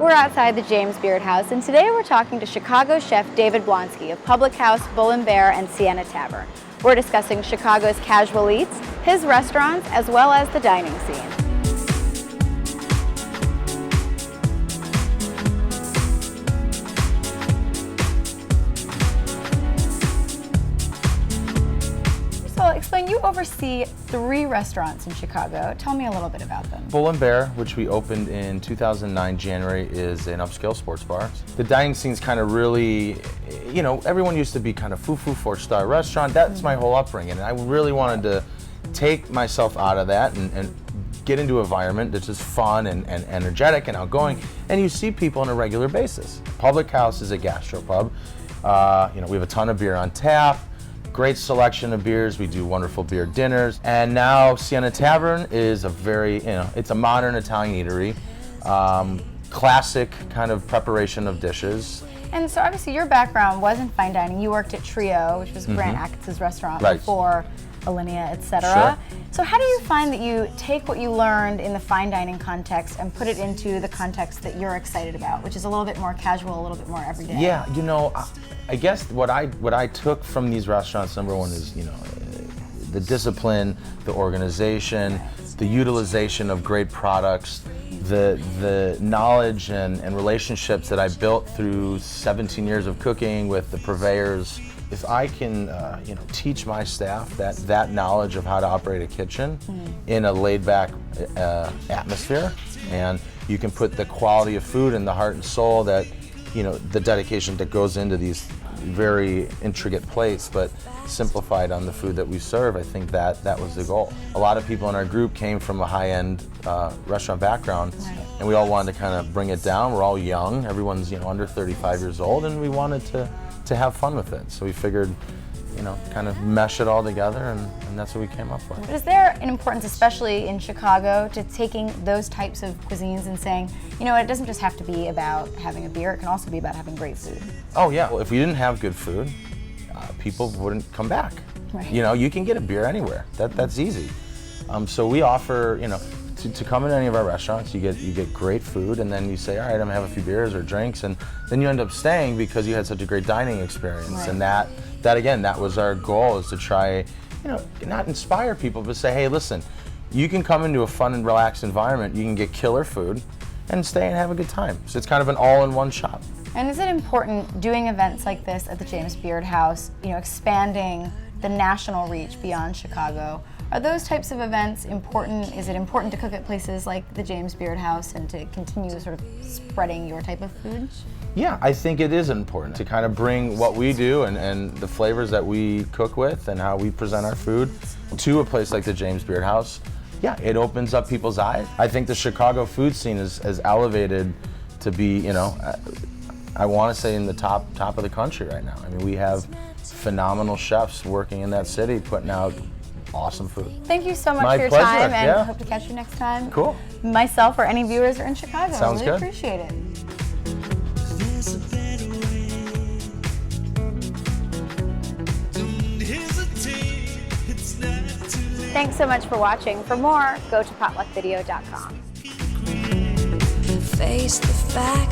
We're outside the James Beard House, and today we're talking to Chicago chef David Blonsky of Public House, Bull and Bear, and Siena Tavern. We're discussing Chicago's casual eats, his restaurants, as well as the dining scene. Explain, you oversee 3 restaurants in Chicago. Tell me a little bit about them. Bull and Bear, which we opened in 2009 January, is an upscale sports bar. The dining scene's kind of really, you know, everyone used to be kind of foo-foo 4-star restaurant. That's my whole upbringing, and I really wanted to take myself out of that and get into an environment that's just fun and energetic and outgoing, and you see people on a regular basis. Public House is a gastropub. You know, we have a ton of beer on tap. Great selection of beers. We do wonderful beer dinners. And now Siena Tavern is a very, you know, it's a modern Italian eatery. Classic kind of preparation of dishes. And so obviously your background was in fine dining. You worked at Trio, which was Grant Achatz' restaurant before Alinea, etc. Sure. So how do you find that you take what you learned in the fine dining context and put it into the context that you're excited about, which is a little bit more casual, a little bit more everyday? Yeah, you know, I guess what I took from these restaurants, number one is, you know, the discipline, the organization, the utilization of great products, the knowledge and relationships that I built through 17 years of cooking with the purveyors. If I can, you know, teach my staff that knowledge of how to operate a kitchen in a laid-back atmosphere, and you can put the quality of food and the heart and soul that, you know, the dedication that goes into these very intricate plates, but simplified on the food that we serve, I think that was the goal. A lot of people in our group came from a high-end restaurant background, and we all wanted to kind of bring it down. We're all young, everyone's, you know, under 35 years old, and we wanted to have fun with it. So we figured, you know, kind of mesh it all together, and that's what we came up with. But is there an importance, especially in Chicago, to taking those types of cuisines and saying, you know, it doesn't just have to be about having a beer, it can also be about having great food? Oh yeah, well, if we didn't have good food, people wouldn't come back. Right. You know, you can get a beer anywhere. That's easy. So we offer, you know, to come into any of our restaurants, you get great food, and then you say, all right, I'm gonna have a few beers or drinks, and then you end up staying because you had such a great dining experience. Right. And that again, that was our goal, is to try, you know, not inspire people, but say, hey, listen, you can come into a fun and relaxed environment, you can get killer food, and stay and have a good time. So it's kind of an all-in-one shop. And is it important doing events like this at the James Beard House, you know, expanding the national reach beyond Chicago? Are those types of events important? Is it important to cook at places like the James Beard House and to continue sort of spreading your type of food? Yeah, I think it is important to kind of bring what we do and the flavors that we cook with and how we present our food to a place like the James Beard House. Yeah, it opens up people's eyes. I think the Chicago food scene is elevated to be, you know, I want to say in the top of the country right now. I mean, we have phenomenal chefs working in that city, putting out awesome food. Thank you so much My for your pleasure. time, and Yeah. hope to catch you next time. Cool. Myself or any viewers are in Chicago. Sounds really good. Appreciate it. Thanks so much for watching. For more, go to potluckvideo.com. Face the facts.